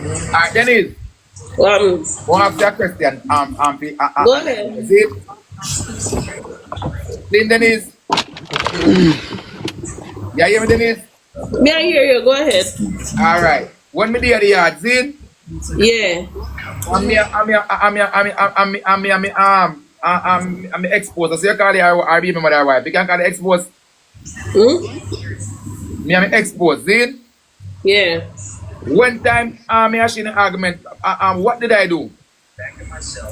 Alright, Denise. One of your question. Go ahead. Is it? Then Denise. Yeah, hear me, Denise? Me, I hear you. Go ahead. Alright. When me there the yard, see? Yeah. I'm exposed. So you call it our baby mother wife. You can call it exposed. Me I'm exposed, see? Yeah. One time me actually in an argument. What did I do?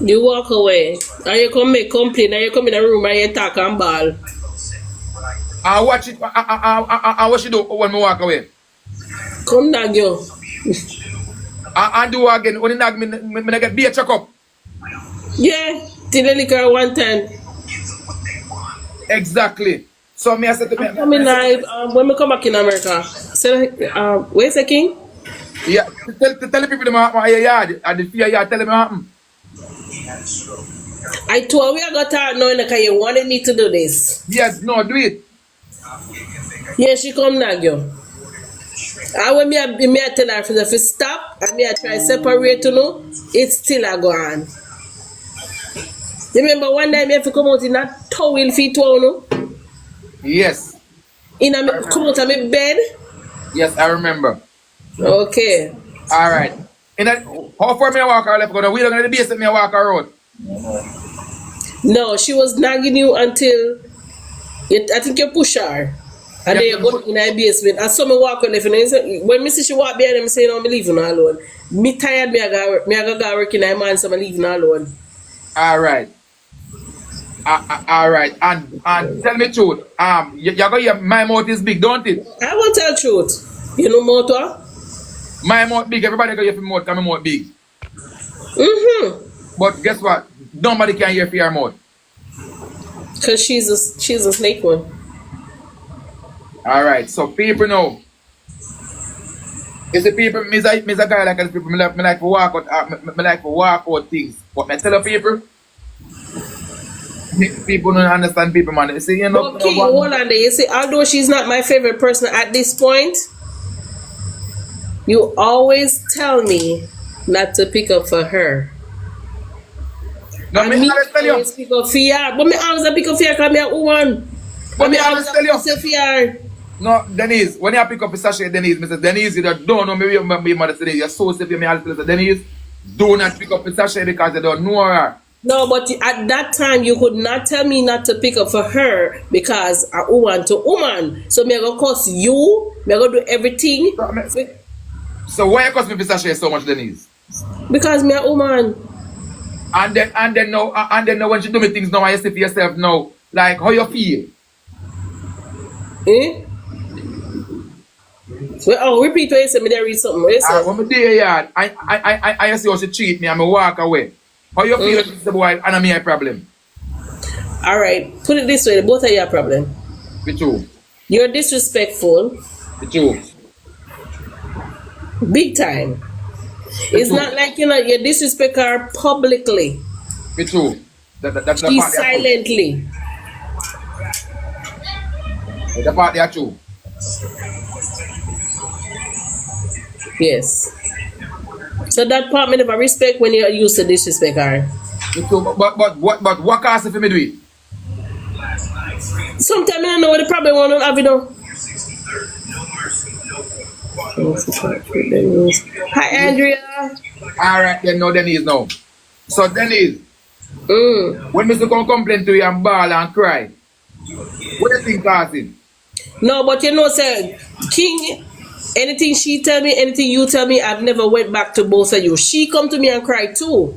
You walk away. And you come make complaint. And you come in the room and you talk and ball. I watch it. I watch it do when me walk away. Come down, yo. I do again. When I get beer check up. Yeah. Till the liquor one time. Exactly. So me I said to me. I'm coming live when we come back in America. So, where's the king? Yeah. Tell the people them my yard. At the fear yard. Tell them what happened. I told we I got her knowing that you wanted me to do this. Yes. No. Do it. Yeah, she come now, yo. And when me I tell her for the first stop, and me I try separate, you know, it's still a go on. Remember one day me have to come out in that towel feet, you know? Yes. Come out of my bed? Yes, I remember. Okay. All right. And that, how far me I walk her left? Because we don't know the base that me I walk her road. No, she was nagging you until I think you push her. And then you go in her basement. And so me walk on left. And when me see she walk behind them, say, no, I'm leaving her alone. Me tired, me I go work in her man, so I'm leaving her alone. All right. All right. And tell me the truth. You go hear my mouth is big, don't it? I won't tell the truth. You know motor? My mouth big. Everybody go hear my mouth because my mouth big. Mm-hmm. But guess what? Nobody can hear for your mouth. Because she's a snake one. All right. So people know. Is the people, me a guy like people, me like to walk out, me like to walk out things. But me tell the people, people don't understand people, man. You see, you know. Okay, hold on there. You see, although she's not my favorite person at this point, you always tell me not to pick up for her. No, and me always tell you. Always pick up for her. But me always pick up for her because me a woman. But me always tell you. For her. No, Denise, when you pick up a sachet, Denise, Mrs. Denise, you don't know maybe your mother today. You're so safe, you may have to say, Denise, do not pick up a sachet because you don't know her. No, but at that time, you could not tell me not to pick up for her because a woman to woman. So me go cost you, me go do everything. So why you cost me for sachet so much, Denise? Because me a woman. And then now when she do me things now, I say for yourself now, like how you feel. Eh? So, repeat what you said. Me there read something. What you said? When me there yard, I see how she treat me and me walk away. How you feel the boy and me a problem? All right. Put it this way. Both of you are a problem. With you. You're disrespectful. With you. Big time. It's not like you disrespect her publicly. With you. That's the She part silently. The part there too. Yes. So that part me never respect when you used to disrespect her. But what cause if me do it? Sometimes I don't know what the problem want to have, you know. Hi, Andrea. Alright, then no Denise now. So Denise, when Mr. come complain to you and bawl and cry, what do you think cause it? No, but you know, sir, King, anything she tell me, anything you tell me, I've never went back to both of you. She come to me and cry too.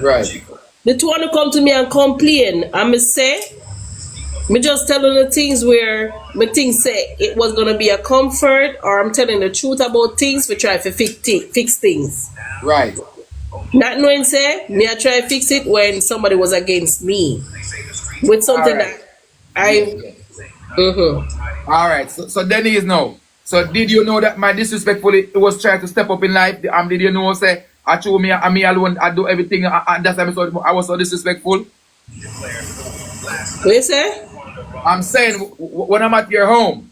Right. The two want to come to me and complain. I'm say, me just telling the things where me think say it was gonna be a comfort, or I'm telling the truth about things for try to fix things. Right. Not knowing say me I try to fix it when somebody was against me with something that I. All right. So Denise now. So did you know that my disrespectful it was trying to step up in life? Did you know say I told me alone I do everything and that's why I was so disrespectful? What you say? I'm saying when I'm at your home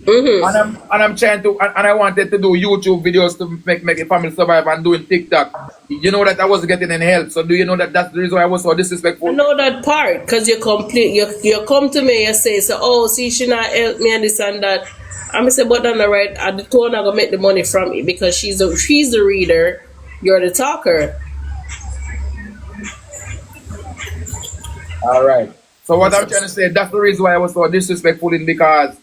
And I'm trying to and I wanted to do YouTube videos to make a family survive and doing TikTok. You know that I wasn't getting any help. So do you know that that's the reason why I was so disrespectful? I know that part because you complete. You come to me. You say so. Oh, see, she not help me and this and that. I'm say, but on the right, I told her I gonna make the money from it because she's the reader. You're the talker. All right. So what I'm trying to say, that's the reason why I was so disrespectful in because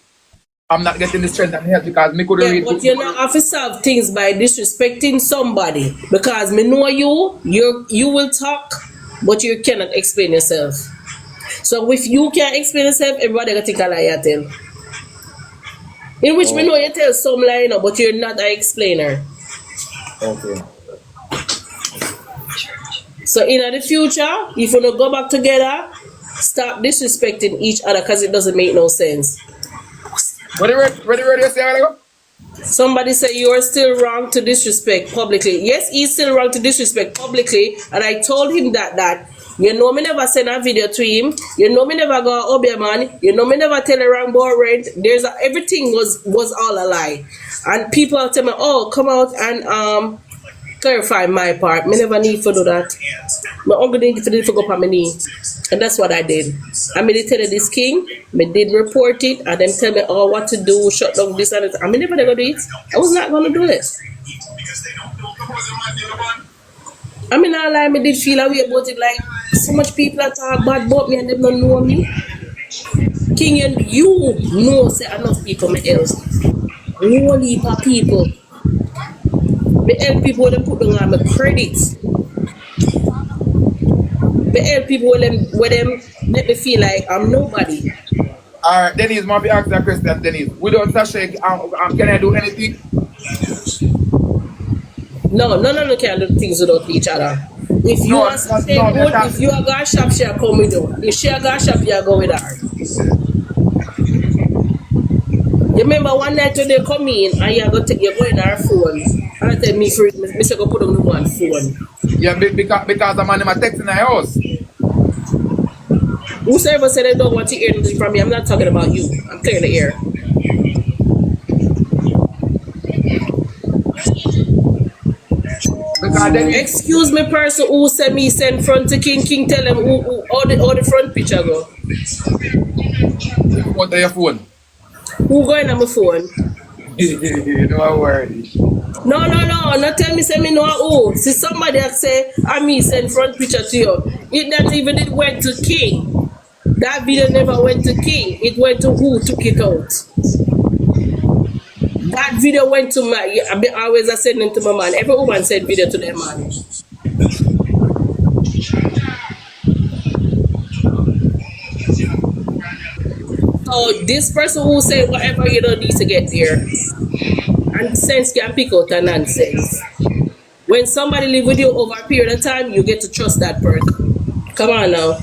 I'm not getting the strength and help because me couldn't Yeah, read. but you not have to solve things by disrespecting somebody because me know you will talk, but you cannot explain yourself. So if you can't explain yourself, everybody gonna think a lie you tell. In which me know you tell some lie, you know, but you're not an explainer. Okay. So in the future, if you don't go back together, stop disrespecting each other because it doesn't make no sense. Ready you say I go? Somebody say you are still wrong to disrespect publicly. Yes, he's still wrong to disrespect publicly, and I told him that you know me never send a video to him. You know me never go Obia man. You know me never tell a wrong about rent. Everything was all a lie, and people tell me, oh, come out and clarify my part. Me never need to do that. My uncle didn't get to go up on my knee. And that's what I did. I made it tell this king, me did report it, and then tell me oh what to do, shut down this and that. I mean never gonna do it. I was not gonna do it. I mean I lie, me did feel a way about it like so much people that talk bad about me and them don't know me. King you know say enough people me else. Whole heap of people. Me help people when they put down on my credits. Me help people when them make me feel like I'm nobody. Alright, Denise, maybe ask that question, Denise. Without Sasha, can I do anything? No, can't do things without each other. If you want to stay good, if you are going shop, she'll come with you. If she going shop, you'll go with her. You remember one night when they come in and you go in her phone and I tell me for it, Mr. go put on the one phone. Yeah, because the man in my text in the house. Whosoever said they don't want to hear anything from me, I'm not talking about you. I'm clearing the air. Excuse me, person who send me send front to King, tell them who all the front picture go. What are your phone? Who going on my phone? You know I worry. No, not tell me say me know who. See somebody that say I me send front picture to you. It not even it went to King. That video never went to King. It went to who took it out. That video went to my I always send them to my man. Every woman send video to their man. So this person who say whatever you don't need to get there. And sense can pick out a nonsense. When somebody live with you over a period of time, you get to trust that person. Come on now.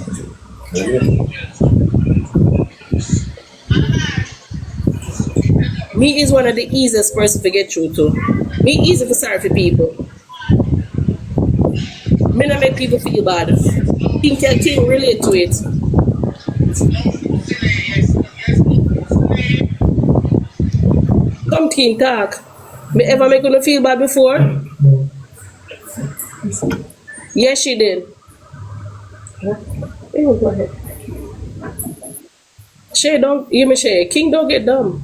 Me is one of the easiest person to get through to. Me easy for sorry for people. Me not make people feel bad. King relate to it. Come King talk. Me ever make you feel bad before? Yes, she did. Oh, go ahead. Shay, don't you me Shay. King don't get dumb.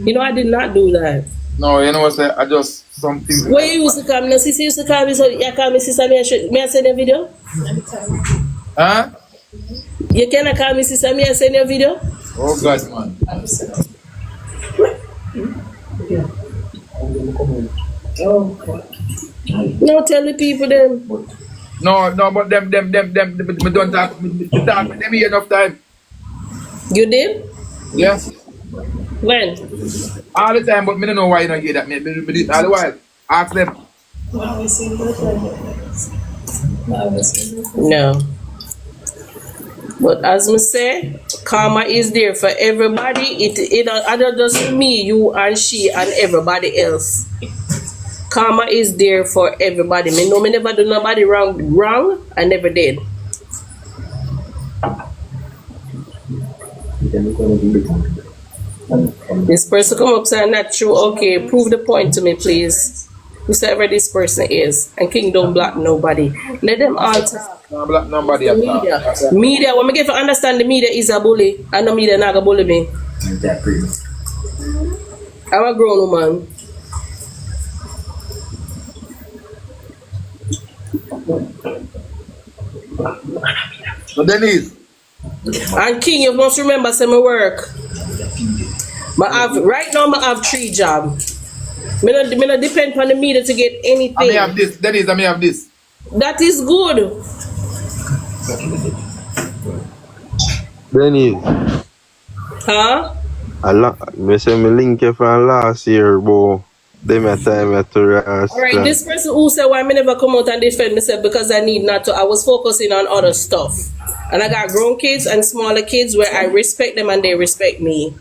You know I did not do that. No, you know what I just something. Where you used to come, sister used to call me so you call me sister, may I send a video? Huh? You cannot call me sister, may I send a video? Oh God, man. No, tell the people them. No, but them we don't talk with them here enough time. You did? Yes. When? All the time, but me don't know why you don't hear that. Me did all the while. Ask them. No. But as me say, karma is there for everybody. It not just me, you and she and everybody else. Karma is there for everybody. Me know me never do nobody wrong. I never did. This person come up saying not true. Okay, prove the point to me, please. Whoever this person is. And King don't block nobody. Let them all talk. No black nobody The at media. all. Media, when I get to understand the media is a bully. And the media not gonna bully me. I'm a grown woman. So Denise, And King, you must remember say my work. Right now I have 3 jobs. Me not depend on the media to get anything. I may have this. Denise, I may have this. That is good. Denise, Huh? me say me link you from last year, bro. They may time me to rest. Alright, this person who said why me never come out and defend myself because I need not to. I was focusing on other stuff. And I got grown kids and smaller kids where I respect them and they respect me.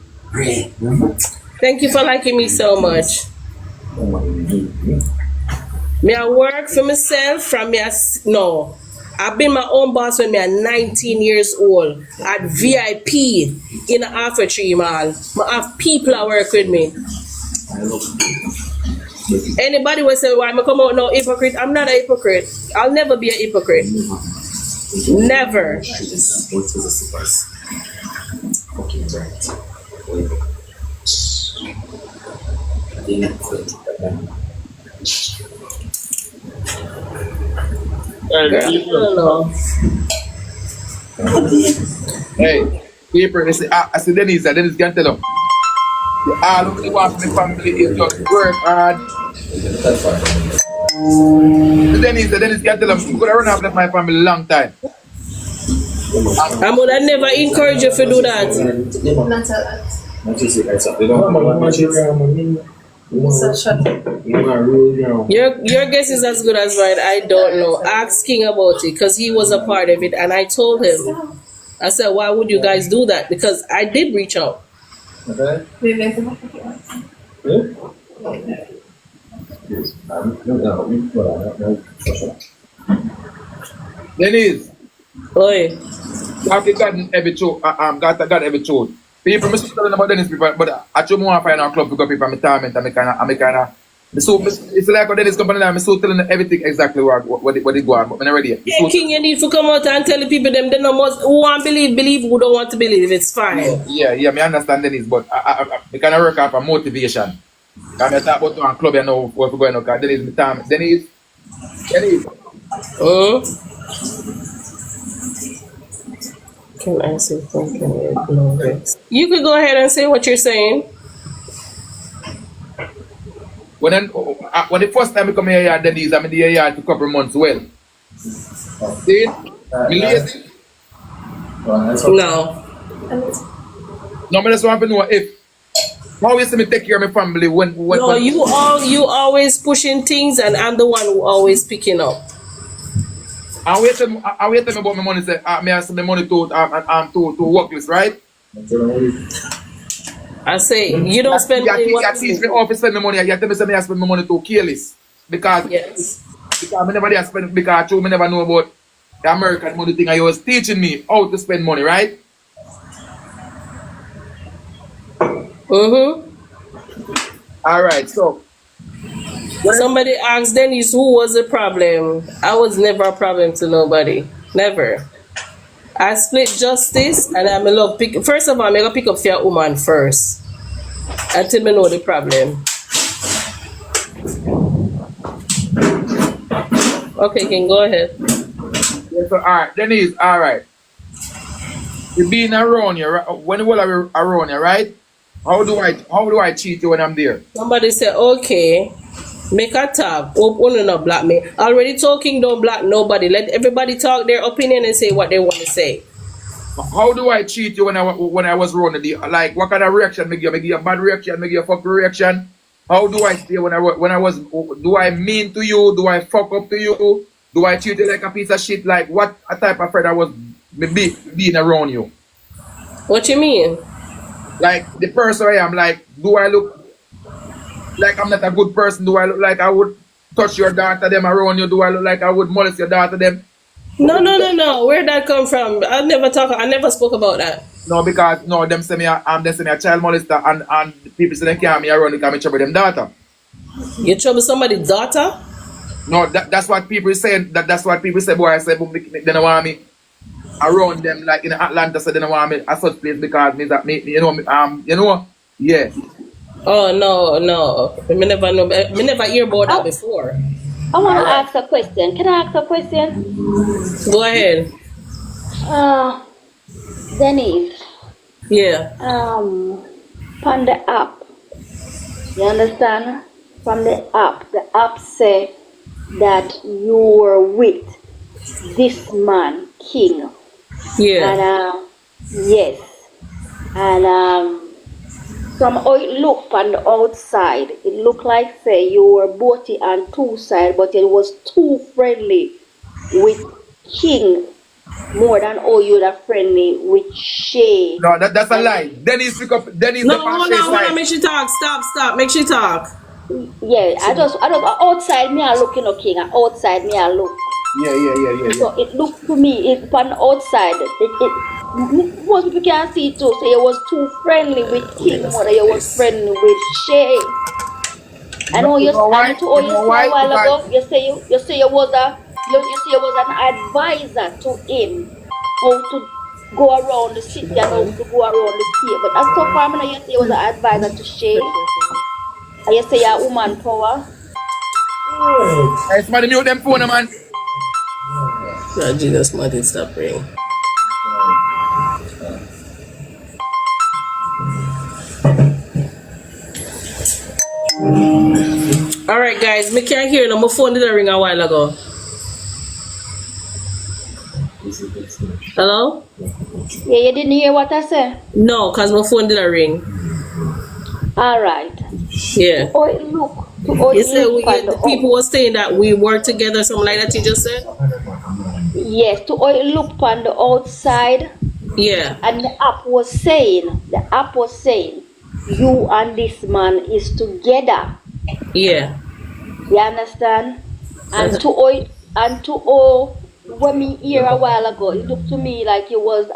Thank you for liking me so much. Me I work for myself from no. I've been my own boss when me 19 years old at VIP in the Alpha Tree Mall. I have people that work with me. Anybody will say, why I come out no hypocrite? I'm not a hypocrite. I'll never be a hypocrite. Never. Hey, people, I say Denise can tell them. All of the want from the family is just work hard. Denise can tell them, I'm gonna run after my family a long time. I would have never encourage you to do that. Your guess is as good as mine. I don't know. Ask King about it because he was a part of it, and I told him. I said, "Why would you guys do that?" Because I did reach out. Denise, Oi. after God every truth, God every truth. People, I'm still telling about Dennis people, but I just want to find our club because people are torment and I kind of. So it's like how Dennis company I'm still telling them everything exactly what they go on, but I'm not ready yet. Yeah, King, you need to come out and tell the people them they know most who want to believe, who don't want to believe. It's fine. Yeah, I understand Dennis, but I kind of work out for motivation. And I talk about one club, you know, what we're going on, because Dennis, my time. Dennis. Can I say something? You could go ahead and say what you're saying. When the first time I come here, Denise, I'm in the here to couple months well. See it? Me lazy? No. No, I just want to know if how you see me take care of my family when No, you always pushing things and I'm the one who always picking up. I wait tell me about my money. Say, me ask my money to workless, right? I say you don't spend money. You teach me how to spend my money. You tell me say me I spend my money too careless because I never did spend because me never know about the American money thing. You was teaching me how to spend money, right? All right, so. Somebody asked Denise who was the problem. I was never a problem to nobody. Never. I split justice and I'm in love. First of all, I'm going to pick up for your woman first. Until I know the problem. Okay, can go ahead. Yeah, so, all right, Denise, all right. You being around here, right? When you are around here, right? How do I cheat you when I'm there? Somebody said, okay. Make a talk. Oh, no, no, black me. Already talking, don't black nobody. Let everybody talk their opinion and say what they want to say. How do I cheat you when I was running? Like, what kind of reaction? Make you a bad reaction? Make you a fuck reaction? How do I stay when I was? Do I mean to you? Do I fuck up to you? Do I treat you like a piece of shit? Like, what a type of friend I was being around you? What you mean? Like, the person I am, like, do I look like I'm not a good person? Do I look like I would touch your daughter them around you? Do I look like I would molest your daughter them? No. Where'd that come from? I never spoke about that. No, because no, them say me a child molester and people say they can't me around because me trouble them daughter. You trouble somebody's daughter? No, that's what people say. That's what people say. Boy, I say, but they don't want me around them like in Atlanta. So they don't want me at such place because me that me yeah. Oh no. Me never know. Me never hear about that before. I want to ask a question. Can I ask a question? Go ahead. Denise. Yeah. From the app. You understand? From the app say that you were with this man, King. Yeah. And yes. And from how it looked on the outside, it looked like say you were both on two sides, but it was too friendly with King more than how you were friendly with Shay. No, that's a lie. Denise pick up. Denise. No, hold on. Make she talk. Stop. Make she talk. Yeah, I just outside me I looking at King, and outside me I look. Yeah. So it looked to me, it from outside, it most people can see too. So you was too friendly with King more than you was friendly with Shay. I know you. I know you say a while ago. You say you was an advisor to him how to go around the city and how to go around the state. But as so far, now you say you was an advisor to Shay. And you say you're woman power. Hey, somebody mute them phone, man. No, Jesus, Martin, stop praying. All right, guys, me can't hear no. My phone did ring a while ago. Hello? Yeah, you didn't hear what I said? No, cause my phone didn't ring. All right. Yeah. Oh, look. You said the people were saying that we work together, something like that. You just said. Yes. To look on the outside. Yeah. And the app was saying, you and this man is together. Yeah. You understand? And when me hear a while ago, it looked to me like you was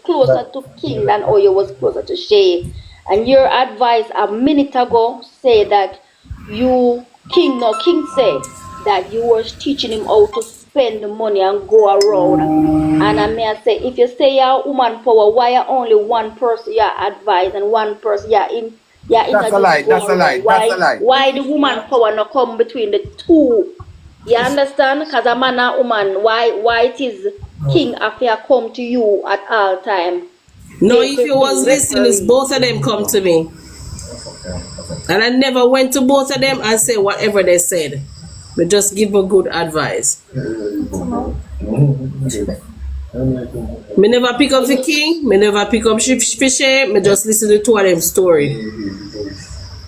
closer to King than you was closer to Shay. And your advice a minute ago say that King said that you were teaching him how to spend the money and go around. And I may say, if you say you're woman power, why are only one person you advise and one person you That's a lie. That's a lie. Why the woman power not come between the two? You understand? Because a man and woman, why it is King affair come to you at all time? No, if you was listening, it's both of them come to me. And I never went to both of them and say whatever they said. But just give a good advice. Me never pick up the King, me never pick up Shay, me just listen to two of them story.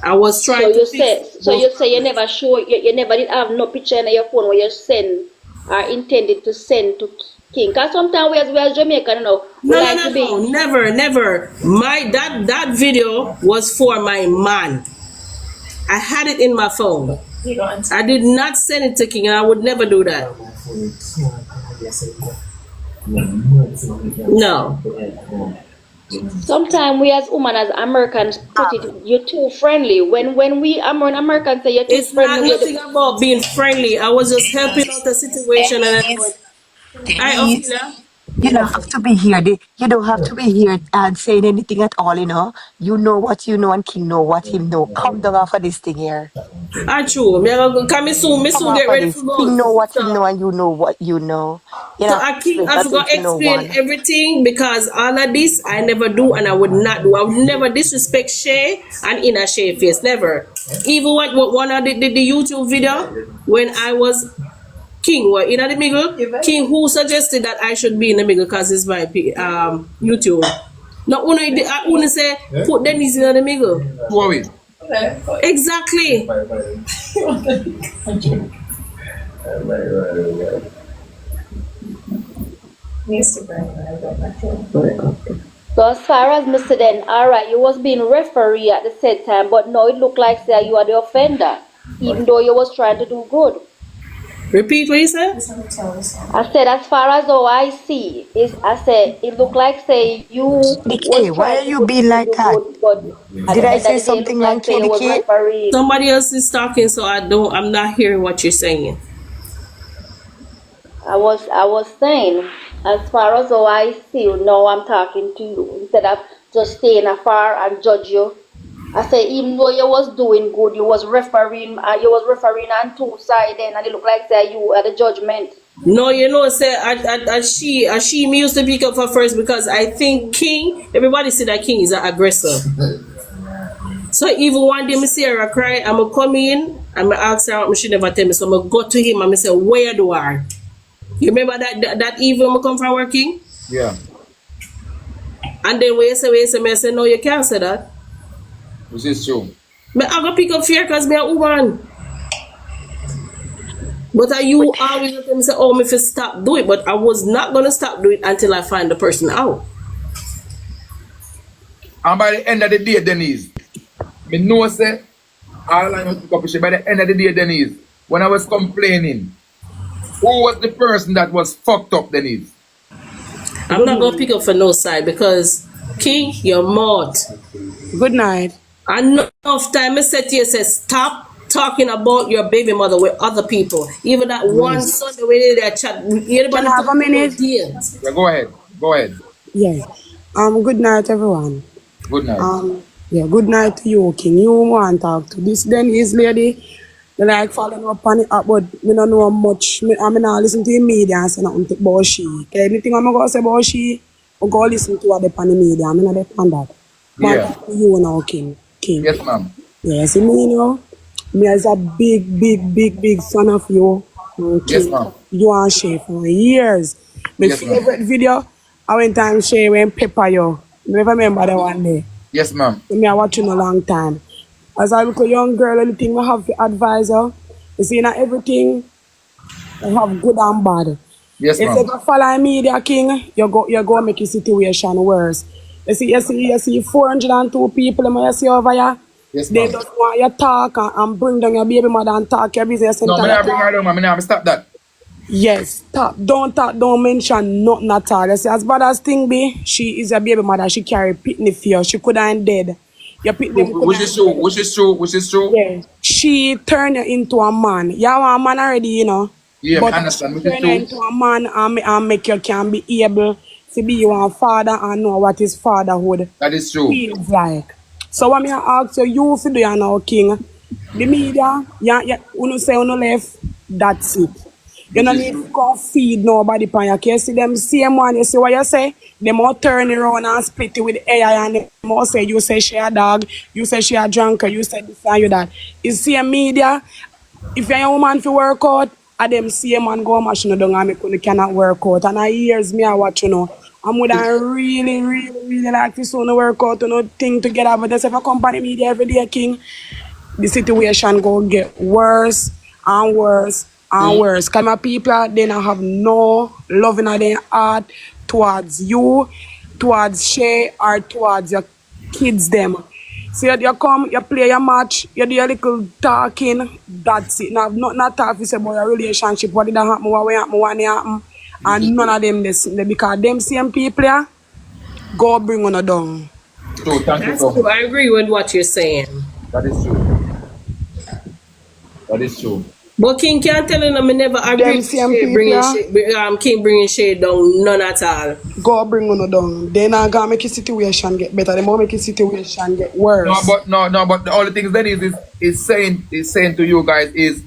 I was trying you say you never show, you never did have no picture in your phone where you send or intended to send to King. Because sometimes we as Jamaican, No, never. That video was for my man. I had it in my phone. I did not send it to King, and I would never do that. No. Sometimes we as women, as Americans, put it, you're too friendly. When we Americans say you're too friendly. It's not nothing about being friendly. I was just helping out the situation, and you don't have to be here. You don't have to be here and saying anything at all, you know. You know what you know and King know what him know. Come down off of this thing here. True. Me soon get ready for King know what him know and you know what you know. You know, I forgot to explain everything because all of this I never do and I would not do. I would never disrespect Shay and in a Shay face. Never. Even one of the YouTube video when I was King, what in the middle? King who suggested that I should be in the middle because it's my YouTube. Now, I only say put Denise in the middle. Worry. Exactly. So as far as Mr. Den, alright, you was being referee at the same time, but no, it looked like say you are the offender, even though you was trying to do good. Repeat what you said? I said, as far as how I see, is I said it look like say you KDK, was why are trying to you do the being good, like do that? good, but at Did the I end of say the day, it look something wrong, like say you was KDK? referee. Somebody else is talking, so I'm not hearing what you're saying. I was saying, as far as how I see you, now I'm talking to you instead of just staying afar and judge you. I say even though you was doing good, you was referring on two sides, then and it look like say you had a judgment. No, you know, say she me used to pick up for first because I think King. Everybody say that King is an aggressor. So even one day me see her cry, I'ma come in and me ask her, she never tell me. So I'ma go to him and me say, where do I? You remember that evening I come from working? Yeah. And then when you say, me I say, no, you can't say that. Which is true. Me I go pick up fear because me a woman. But are you always let them say, oh, me fi stop do it. But I was not gonna stop do it until I find the person out. And by the end of the day, Denise, me know say all I know to pick up shit. By the end of the day, Denise, when I was complaining, who was the person that was fucked up, Denise? I'm not gonna pick up for no side because King, you're mad. Good night. Enough time I said to you, say stop talking about your baby mother with other people. Even that one Sunday when they there chat, anybody Can I have a minute? dear. Yeah, go ahead. Go ahead. Yeah. Good night, everyone. Good night. Yeah, good night to you, King. You want to talk to this Denise lady? They like following up on it, but me don't know much. I mean, I listen to the media and say nothing about she. Okay, anything I'm going to say about she, I'm going to listen to what they on the media. I'm not on that. Yeah. Talk to you now, King. Yes, ma'am. Yeah, see me, you know, me as a big fan of you, Yes, King. ma'am. You and Shay for years. My Yes, ma'am. favorite video, I went time Shay went pepper you. You never remember that one day. Yes, ma'am. So me I watch you a long time. As a little young girl, anything I have to advise her. You see, not everything I have good and bad. Yes, If ma'am. you go follow media, King, you go make your situation worse. You see 402 people you see over here. Yes, They ma'am. just want you talk and bring down your baby mother and talk your business and No, me tell you not bring her talk. down, man. Me not stop that. Yes, talk, don't mention nothing at all. You see, as bad as thing be, she is a baby mother. She carry pitney for you. She could have dead. Your pitney could Which is have true. dead. Which is true. Which is true. Yeah. She turned you into a man. You are a man already, you know. Yeah, me But understand. she Which is turn you true. into a man and make you can be able to be your father and know what is fatherhood That is true. feels like. So what me ask you, you fi do you now, King. The media, you say you left, that's it. You Which don't is need to true. go feed nobody pan your case. See them same one, you see what you say? Them all turn around and split it with AI and them all say you say she a dog, you say she a drunker, you say this and you that. You see media, if you're a woman to work out, and them same man go machine down and make you cannot work out. And I years me I watch you know. I'm would really like this one to work out, you know, thing together. But there's if a company media every day, King, the situation go get worse and worse and worse. Cause my people, they don't have no love in their heart towards you, towards Shay, or towards your kids them. So you come, you play your match, you do a little talking, that's it. Now, not talk about your relationship, what did that happen, what happened, what happened. Which is And none true. of them listen because them same people yeah, go bring on a down. True. Thank you That's so true. much. I agree with what you're saying. That is true. That is true. But King can't tell him I never agree Them with same Shay people bringing yeah, King bringing shade down, none at all. go bring on down. They not gonna make your situation get better. They more make your situation get No, worse. but no, but the only thing that is saying to you guys is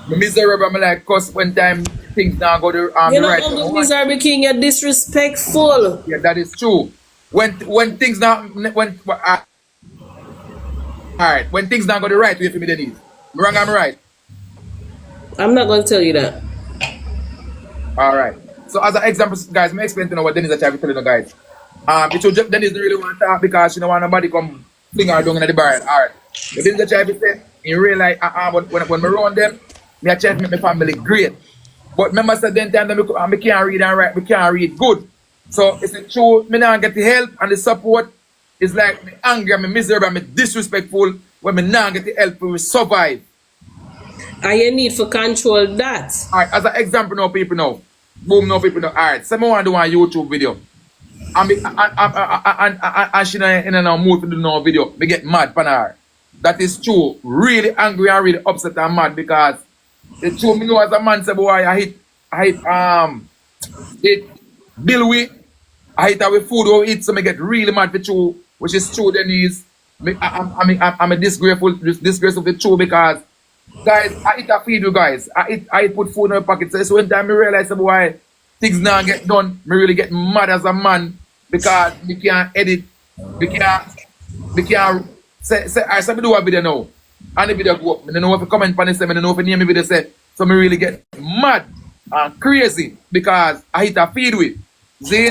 the miserable. Me like cause when time things now go You the know, right way. Uncle Miserable King, you're disrespectful. Yeah, that is true. When things now all right, when things now go the right way for me, Denise. Me wrong, I'm right. I'm not going to tell you that. All right. So as an example, guys, me explain to you what Denise is trying to tell you guys. It should just Denise don't really want to talk because she don't want nobody come fling her down in the barrel. All right. But Denise is trying to say in real life, when me run them, me I try to make my family great. But remember, said then time that me can't read and write, me can't read good. So it's true, me now get the help and the support. It's like me angry, me miserable, me disrespectful when me now get the help to survive. And you need to control that. Alright, as an example now, people know. Boom, now people know. Alright, someone want to do a YouTube video. And she in a mood to do no video. Me get mad pan her. That is true. Really angry and really upset and mad because it's true. Me know as a man say boy, I hit bill with. I hit her with food or eat, so me get really mad for true, which is true. Denise. I'm a disgraceful for true because guys, I eat a feed you guys. I put food in my pocket. So it's when time I realize boy things now get done. Me really get mad as a man because we can't edit. We can't say I say me do a video now. And the video go up. I don't know if you comment on it, I don't know if you name me video say. So me really get mad and crazy because I hit a feed with. See?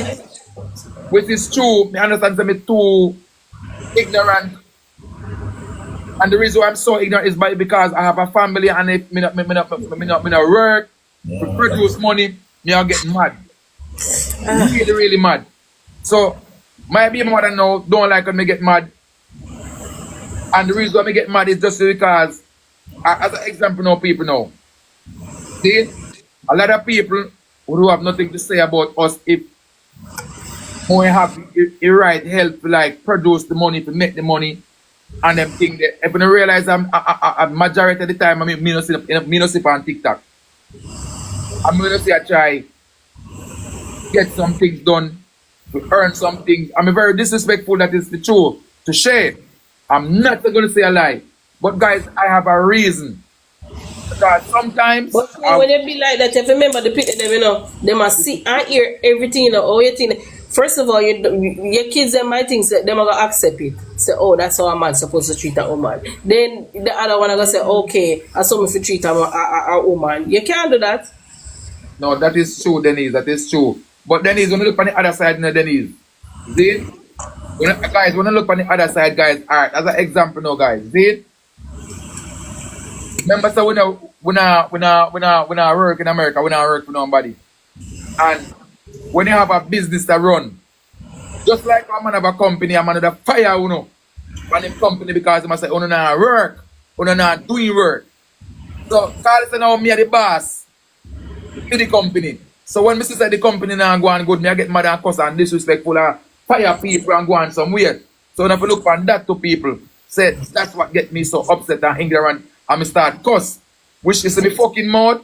Which is true. I understand that I'm too ignorant. And the reason why I'm so ignorant is because I have a family and if me not work to produce money, me I'll get mad. Really, really mad. So my baby mother now don't like when me get mad. And the reason why me get mad is just because as an example now people know. See, a lot of people who have nothing to say about us if we have the right help to like produce the money, to make the money, and them thing that if you realize a majority of the time I mean me no see on TikTok. I'm gonna say I try get some things done to earn something. I'm very disrespectful, that is the truth. To Shay, I'm not gonna say a lie. But guys, I have a reason. Because sometimes But when they be like that, if you remember the people, them, you know, they must see and hear everything, you know, all your thing. First of all, your kids and my things, they're going to accept it. Say, oh, that's how a man's supposed to treat a woman. Then the other one are going to say, okay, I saw me to treat a woman. You can't do that. no, that is true, Denise. That is true. But Denise, when you look on the other side, now, Denise, see? Guys, when you look on the other side, guys, alright, as an example now, guys, see? Remember, so when I work in America, when I work for nobody. And when you have a business to run, just like a man have a company, a man have a fire, you know, on the company because they must say, oh, no, not work, oh, no, not doing work. So, Carl said, now, me are the boss to the company. So, when Mr. said the company now go on good, me I get mad and cuss and disrespectful and fire people and go on somewhere. So, when I look on that to people, say, that's what get me so upset and ignorant and me start cuss. Which is in the fucking mouth.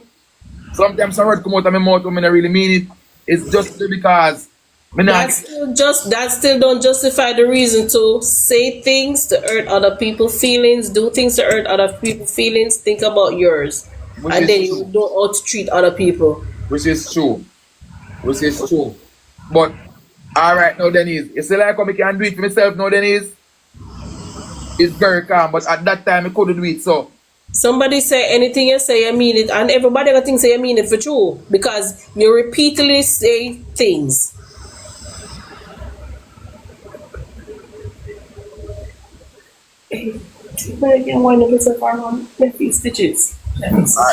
Sometimes a word come out of my mouth when I really mean it. It's just because That still don't justify the reason to say things to hurt other people's feelings, do things to hurt other people's feelings, think about yours. And then you don't ought to treat other people. Which is true. Which is true. But alright now, Denise, you see like how I can do it for myself now, Denise? It's very calm, but at that time I couldn't do it, so Somebody say anything you say, you mean it, and everybody got things say you mean it for true because you repeatedly say things. Alright,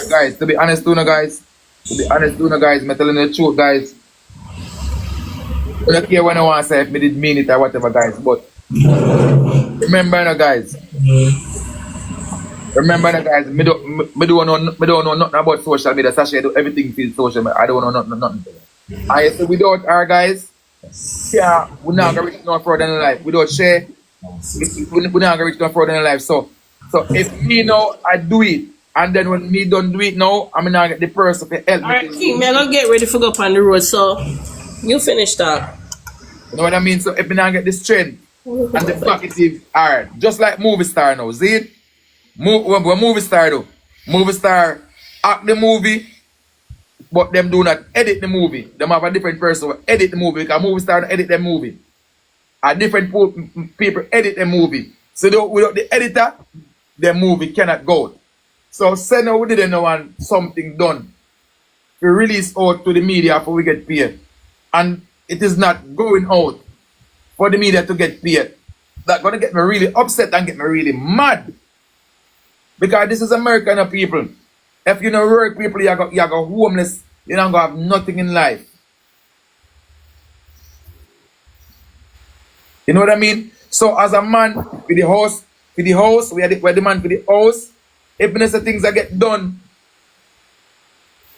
guys, to be honest, guys, I'm telling you the truth, guys. I don't care when I want to say if I did mean it or whatever, guys, but remember, guys. Remember that, guys, me don't know nothing about social media. Sasha do everything for social media. I don't know nothing. I say without our guys, yeah, we're not gonna reach no further in life. Without Shay, we're not gonna reach no further in life. So if me know I do it, and then when me don't do it now, I'm not get the person to help me. Alright, King, man, I'll get ready to go up on the road. So you finish that. You know what I mean? So if me not get the strength and the positive, alright, just like movie star now, see it? When movie star do, movie star act the movie, but them do not edit the movie. Them have a different person who edit the movie because movie star don't edit the movie. A different people edit the movie. So without the editor, the movie cannot go. So say now we didn't know want something done. We release out to the media before we get paid. And it is not going out for the media to get paid. That's gonna get me really upset and get me really mad. Because this is American people. If you don't work, people, you go homeless. You don't have nothing in life. You know what I mean? So as a man, with the house, we're the man for the house, if the things that get done,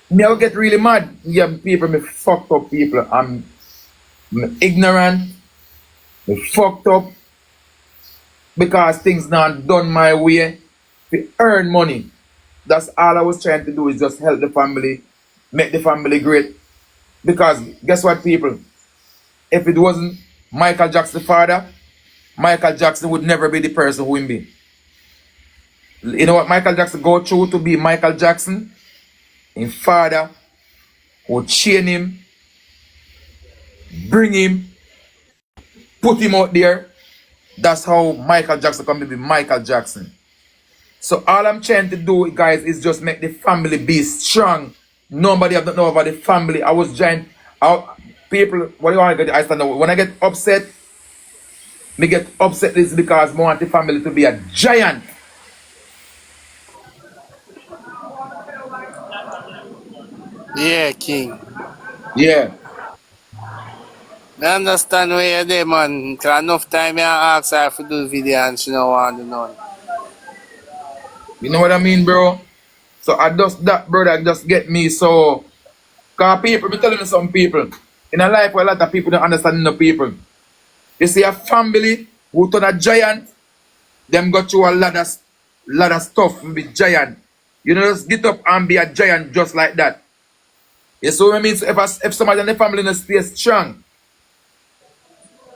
me I will get really mad. Yeah, people, me fucked up people. I'm ignorant, me fucked up because things not done my way to earn money. That's all I was trying to do is just help the family, make the family great. Because guess what, people? If it wasn't Michael Jackson's father, Michael Jackson would never be the person who he be. You know what Michael Jackson go through to be Michael Jackson? His father would chain him, bring him, put him out there. That's how Michael Jackson come to be Michael Jackson. So all I'm trying to do, guys, is just make the family be strong. Nobody have to know about the family. I was trying, people, what do you want to get? I stand up. When I get upset, me get upset is because I want the family to be a giant. Yeah, King. Yeah. I understand where you're there, man. Cause enough time I ask her to do the video and she don't want to know. You know what I mean, bro? So I just, that brother just get me so, cause people, me telling you some people, in a life where a lot of people don't understand the people. You see a family who turn a giant, them go through a lot of stuff and be giant. You know, just get up and be a giant just like that. You see what I mean? So if somebody in the family not stay strong,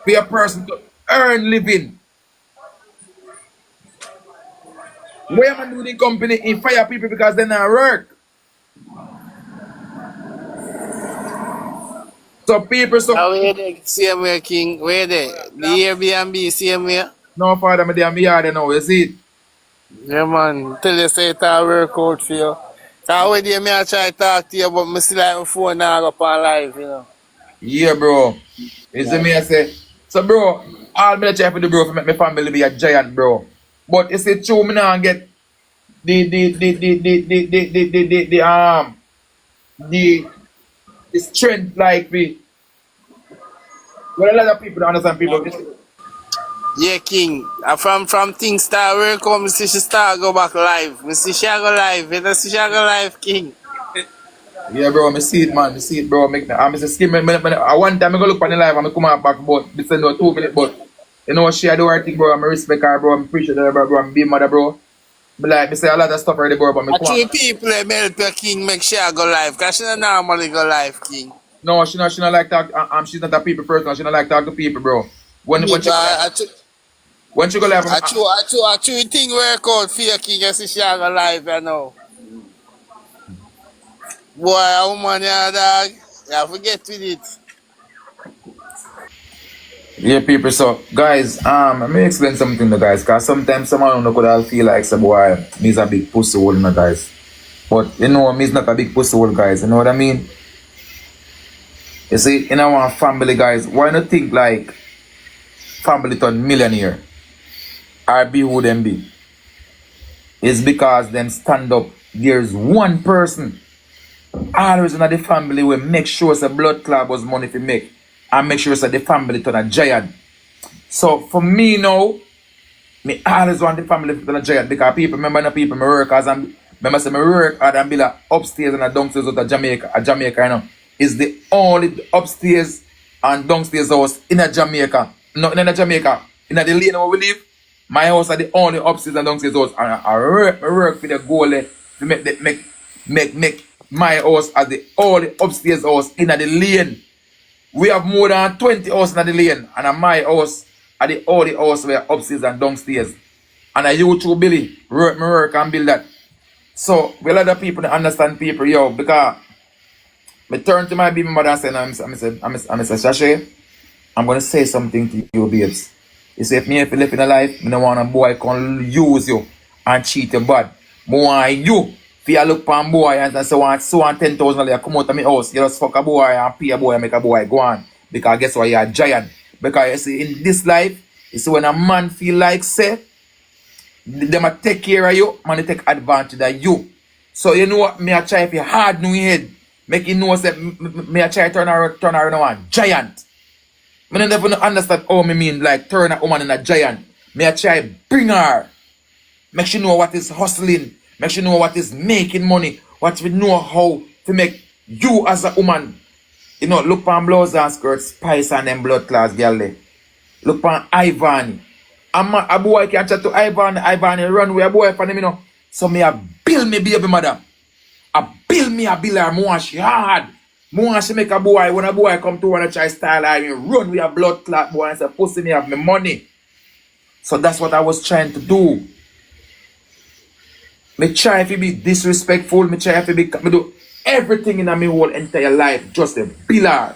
be a person to earn living. Why am I doing the company in fire people because they not work? So people, so Where they same way, King? Where they? The Airbnb same way? no father, me there, me yard now, you see it? Yeah, man. Tell you say it all work out for you. Cause when they me I try to talk to you, but me still like my phone now up on live, you know. Yeah, bro. You see me, I say, so bro, all me try to do, bro, for make my family be a giant, bro. But you see, true, me now get the the strength like me. Well, a lot of people don't understand people. Yeah, King. And from things start work out, me see she start go back live. Me see she a go live. You know see she a go live, King. Yeah, bro, me see it, man. Me see it, bro. Make me, I'm just skim. I one time I go look on the live and I come out back, but this is no 2 minutes. But you know, she do her thing, bro. I respect her, bro. I appreciate her, bro. I'm being mother, bro. But like, me say a lot of stuff already, bro. But me I come two out. people that help your King make sure I go live. Cause she don't normally go live, King. No, she not like talk. She's not a people person. She not like talk to people, bro. When Yeah, she go live, when she go live, I two thing work out for your King. You see she a go live, you know. Boy, a woman, yeah, dog. Yeah, forget with it. yeah, people. So, guys, let me explain something to guys. Cause sometimes someone could all feel like, say, boy, me's a big pussy hole, no, guys. But you know, me's not a big pussy hole, guys. You know what I mean? You see, in our family, guys, why not think like family turn millionaire or be who them be? It's because them stand up. There's one person always in the family will make sure the blood clot was money to make and make sure that the family turn a giant. So for me now, me always want the family to turn a giant because people remember the people me work as and remember say me work hard and be like upstairs and a downstairs out of Jamaica, you know. Is the only upstairs and downstairs house in a Jamaica. No, in a Jamaica. In a the lane where we live, my house are the only upstairs and downstairs house. And I work for the goal to make my house as the only upstairs house in a the lane. We have more than 20 houses in the lane. And my house are the only house where upstairs and downstairs. And I YouTube Billy, work and build that. So, we let the people understand people, yo, because I turn to my baby mother and say, I'm say, Shay, I'm going to say something to you, babes. You say, if you live in a life, I don't want a boy can use you and cheat you bad. I want you, if you look for a boy and say, so want 10,000 you come out of my house, you just fuck a boy and pay a boy and make a boy go on. Because guess what, you're a giant. Because you see, in this life, you see, when a man feel like, say, they might take care of you, man, they take advantage of you. So you know what, me I try if you hard new head. Make you know that me I try turn her into a giant. I don't even understand how me mean like turn a woman in a giant. Me I try bring her. Make she know what is hustling. Make sure you know what is making money. What we know how to make you as a woman. You know, look on blouse and skirts, spice and them blood class girl there. Look on Ivan. A boy can chat to Ivan. Ivan run with a boy for them, you know. So me a build me baby mother. I build me a bill her more she hard. More she make a boy. When a boy come to wanna try style I run with a blood clot boy and say pussy me have me money. So that's what I was trying to do. Me try to be disrespectful, me try to be me do everything in my whole entire life just a bill her.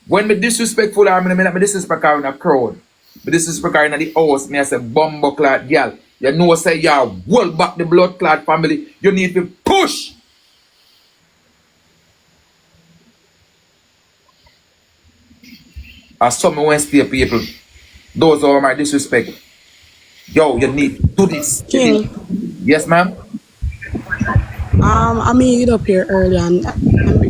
When me disrespectful her, me disrespect her in a crowd. Me disrespect her in the house, me I say bumbo clot girl. You know say you hold back the blood clot family. You need to push. As some Wednesday people, those are my disrespect. Yo, you need to do this. King, Yes, ma'am? I made it up here early and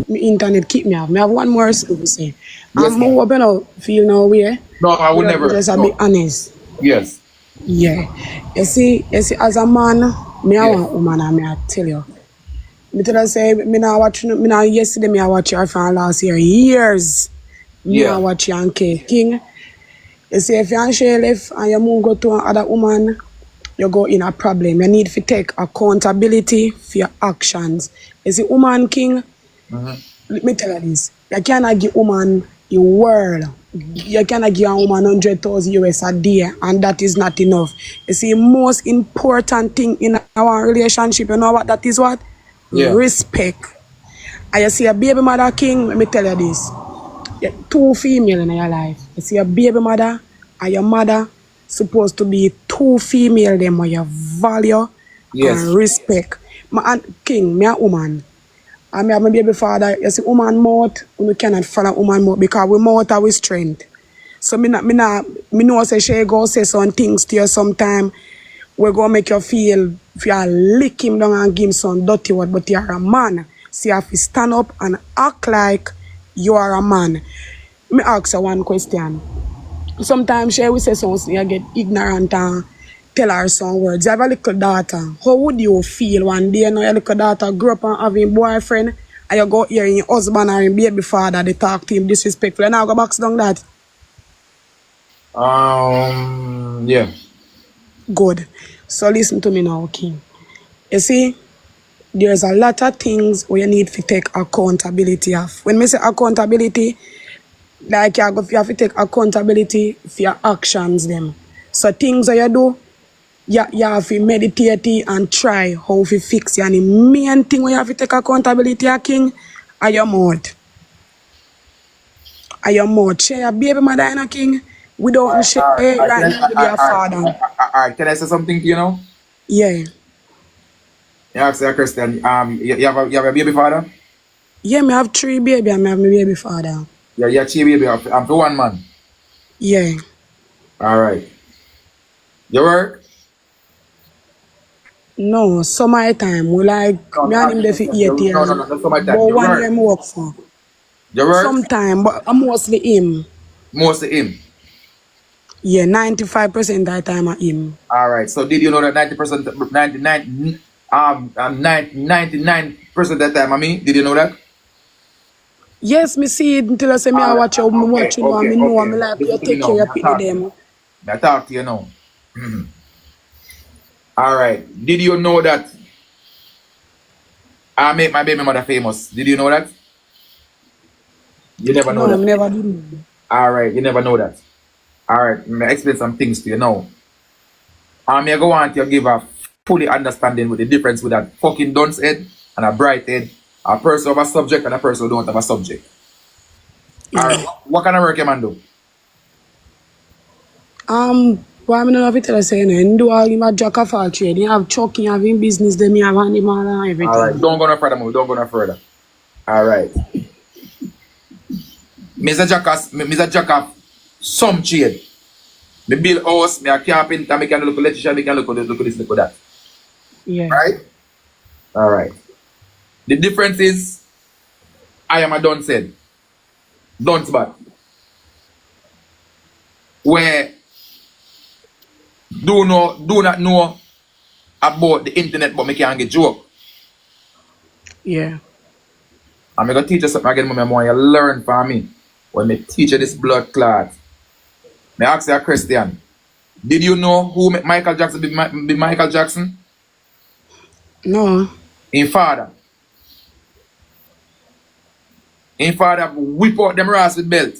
my internet keep me off. I have one more thing to say. Yes, I'm ma'am. hoping I feel no way. No, I will But never. just a No. bit honest. Yes. Yeah. You see, as a man, me I Yes. want woman and me I tell you. Me tell her say me now watch me now yesterday me I watch her from last years. Me Yeah. I watch you and K King. You see if you and Shay left and you move go to another woman, you go in a problem. You need to take accountability for your actions. You see, woman King, let me tell you this. You cannot give woman a world. You cannot give a woman 100,000 US a day, and that is not enough. You see, most important thing in our relationship, you know what that is what? Yeah. Respect. And you see a baby mother King, let me tell you this. You're two female in your life. You see your baby mother and your mother supposed to be two female them where you value Yes. and respect. My aunt King, me a woman. And me have my baby father. You see woman mouth, we cannot follow woman mouth because we mouth are with strength. So me know say she go say some things to you sometime. We go make you feel if you lick him down and give him some dirty word, but you are a man. So you have to stand up and act like you are a man. Me ask you one question. Sometimes she will say something, you get ignorant and tell her some words. You have a little daughter. How would you feel one day your little daughter grow up and having a boyfriend and you go hear your husband or your baby father, they talk to him disrespectful, and now go box down that? Yeah. Good. So listen to me now, King. You see, there's a lot of things where you need to take accountability of. When I say accountability, like you have to take accountability for your actions them. So things that you do, you have to meditate it and try how to fix it. And the main thing where you have to take accountability of, King, are your mouth. Are your mouth. Share your baby mother in a King. Without share right now to be a father. Alright, can I say something to you now? Yeah. You ask a question. You have a baby father? Yeah, me have 3 baby and me have my baby father. Yeah, you have 3 baby. I'm for one man. Yeah. Alright. You work? No, summertime. We like me and him there for 8 years. No, that's for my time. But You one work? year I work for. You work? Sometime, but I'm mostly him. Most of him. Yeah, 95% of the time I him. Alright, so did you know that 99% of the time, did you know that? Yes, me see it until I say me I watch you, me watch you, and me know, me like you Listen to me take now. care of people them. I talk to you now. Alright, did you know that I make my baby mother famous? Did you know that? You never know No, that. me never did. Alright, you never know that. Alright, let me explain some things to you now. I go on to give a fully understanding with the difference with a fucking dunce head and a bright head, a person of a subject and a person who don't have a subject. Alright, what kind of work you man do? Why me not have to tell you say you do all him a jack of all trade. You have trucking, you have in business, them you have animal and everything. Alright, don't go no further, move. Don't go no further. Alright. Mr. Jack of some trade. Me build house, me a carpenter, me can look electrician, me can look this, look that. Yeah. Right? Alright. The difference is I am a dunce head. Dunce bat. Where do not know about the internet, but me can't get joke. Yeah. I'm going to teach you something again, Mommy. I want you to learn from me. When me teach you this blood clot, me ask you a question. Did you know who make Michael Jackson be Michael Jackson? No. His father. His father whip out them ass with belt.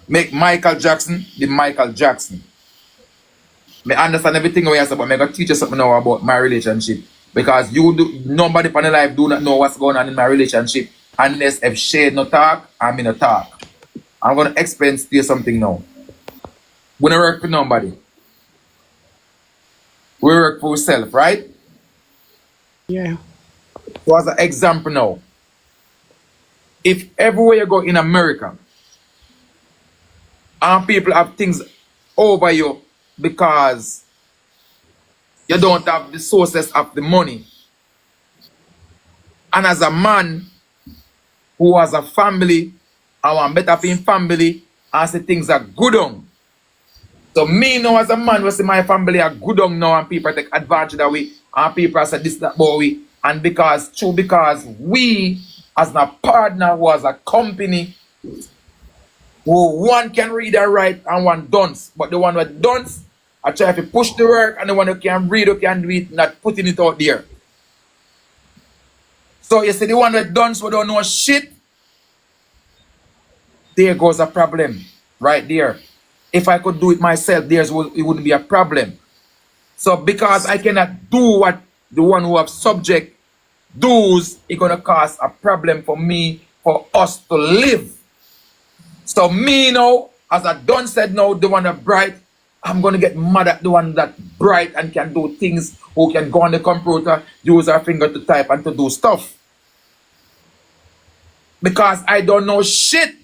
Make Michael Jackson the Michael Jackson. Me understand everything we are saying, but I'm going to teach you something now about my relationship. Because nobody on the life do not know what's going on in my relationship unless if Shay no talk, I'm in a talk. I'm going to explain to you something now. We don't work for nobody. We work for ourselves, right? Yeah. So as an example now, if everywhere you go in America, and people have things over you because you don't have the sources of the money. And as a man who has a family, I want better for him family, and say things are good on. So me now as a man, we see my family are good on now, and people take advantage of we, and people say this, that, about we. And because we, as a partner who has a company, who one can read and write and one dunce. But the one with dunce, I try to push the work, and the one who can read, who can do it, not putting it out there. So you see the one with dunce who don't know shit, there goes a problem right there. If I could do it myself, it wouldn't be a problem. So because I cannot do what the one who have subject does, it's going to cause a problem for me, for us to live. So me now, as I done said now, the one that bright, I'm going to get mad at the one that bright and can do things, who can go on the computer, use her finger to type and to do stuff. Because I don't know shit.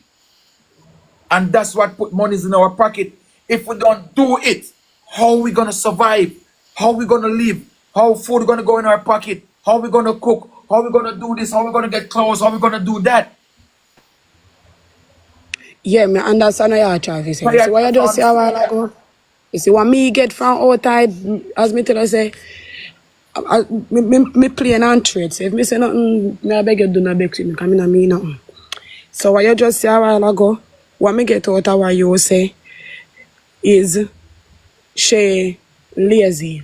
And that's what put monies in our pocket. If we don't do it, how are we going to survive? How are we going to live? How food going to go in our pocket? How are we going to cook? How are we going to do this? How are we going to get clothes? How are we going to do that? Yeah, me understand what you're trying to say. You see what you just say a while ago? You see what me get from outside, as me tell you say, me playing on trade. So if me say nothing, me I beg you do not beg to me, because me not mean nothing. So what you just say a while ago, what me get out of what you say is Shay lazy.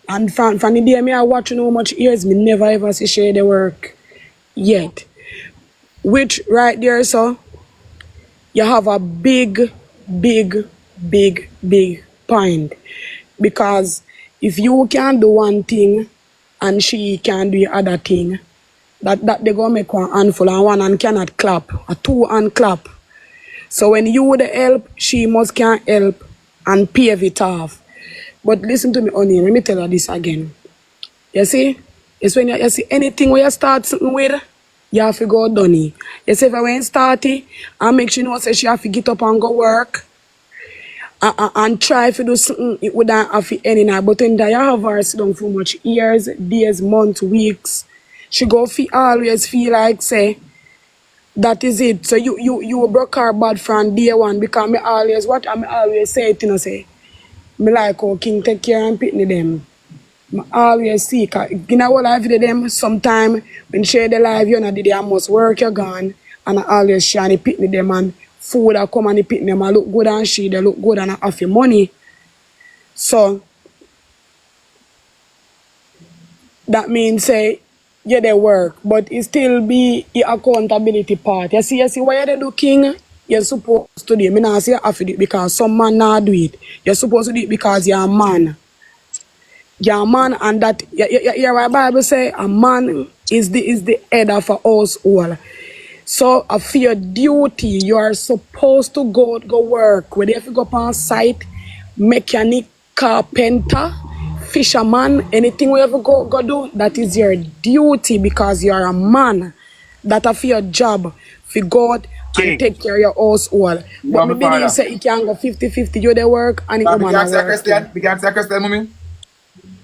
And from the day me I watching how much years, me never ever see Shay the work yet. Which right there, so you have a big point. Because if you can do one thing and she can do the other thing, that they gonna make one handful, and one hand cannot clap, a two hand clap. So when you would help, she must can help and pave it off. But listen to me, honey, let me tell you this again. You see, it's when you see anything where you start something with, you have to go done it. You see, if I went start it, and make sure you know, say she have to get up and go work, and try to do something, it wouldn't have to end now. But when you have her sit down for much years, days, months, weeks, she go always feel like, say, that is it. So you broke her bad from day one, because me always say it, you know, say, me like how King take care and pitney them. I always see, in our life with them, sometime when share the life, you know, I must work, you're gone, and I always share and pitney them, and food I come and pitney them, I look good and she, they look good and I have your money. So, that means, say, yeah, they work, but it still be the accountability part. You see what you do, King? You're supposed to do it. I not say you have to do it because some man not do it. You're supposed to do it because you're a man. You're a man, and that, yeah, what the Bible say, a man is the head of a household. So, for your duty, you are supposed to go work. Whether if you go up on site, mechanic, carpenter, fisherman, anything we ever go do, that is your duty, because you are a man. That is for your job, for God, and take care of your household. But me believe say you can go 50-50, you the work, and the woman work. We can ask a question, mommy?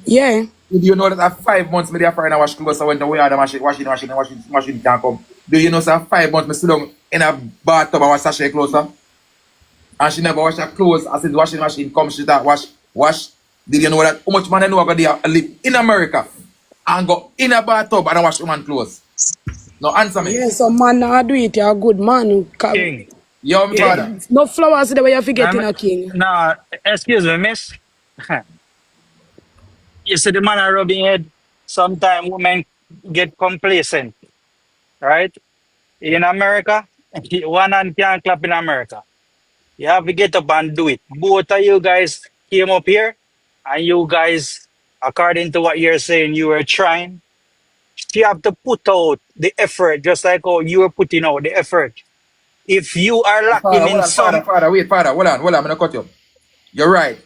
Yeah. Do you know that after 5 months, me there for wash clothes, so when the way the machine can come. Do you know, sir, 5 months, me sit down in a bathtub and wash sachet clothes, sir? And she never wash her clothes. I said, washing machine come, she start wash. Did you know that how much man I know I got there live in America and go in a bathtub and wash woman clothes? No, answer me. Yeah, so man now do it, you're a good man. King. Yo, my father. King. No flowers the way you forget in Um, a king. no, excuse me, miss. You see the man are rubbing head. Sometimes women get complacent, right? In America, one hand can't clap in America. You have to get up and do it. Both of you guys came up here, and you guys, according to what you're saying, you were trying. You have to put out the effort, just like how you were putting out the effort. If you are Father, lacking hold in on, father, some, father, wait, father, hold on, I'm gonna cut you. You're right.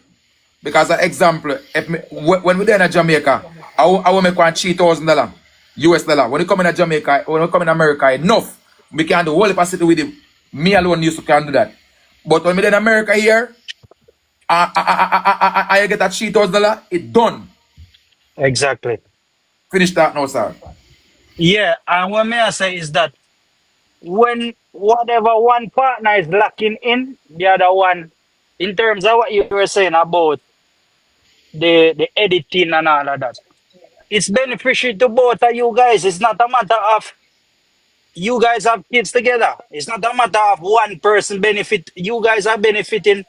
Because an example, if me, when we there in Jamaica, I will make one $3,000 US dollar. When you come in Jamaica, when you come in America, enough. We can do whole heap of city with him. Me alone used to can do that. But when we there in America here, I get that $3,000, it done. exactly. Finish that now, sir. Yeah, and what may I say is that when whatever one partner is lacking in, the other one, in terms of what you were saying about the editing and all of that, it's beneficial to both of you guys. It's not a matter of you guys have kids together. It's not a matter of one person benefit. You guys are benefiting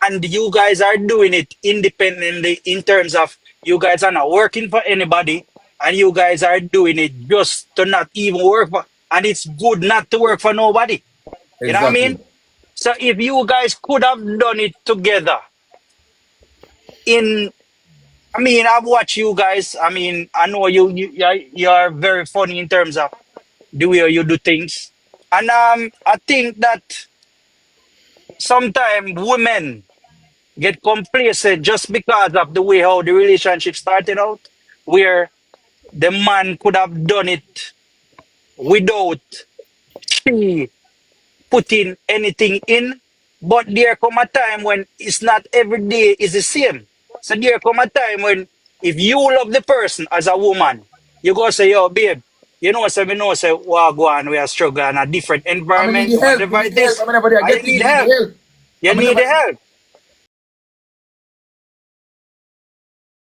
and you guys are doing it independently in terms of you guys are not working for anybody and you guys are doing it just to not even work for, and it's good not to work for nobody. You know what I Exactly. mean? So if you guys could have done it together in, I mean, I've watched you guys. I mean, I know you're very funny in terms of the way you do things. And I think that sometimes women get complacent just because of the way how the relationship started out, where the man could have done it without she putting anything in. But there come a time when it's not every day is the same. So there come a time when if you love the person as a woman, you go say, yo, babe, you know, so we know say well, go on, we are struggling in a different I mean, need environment, the help. We whatever need it the help. is, I mean, everybody I and you get it. need We need the help. help. You I mean, need the help.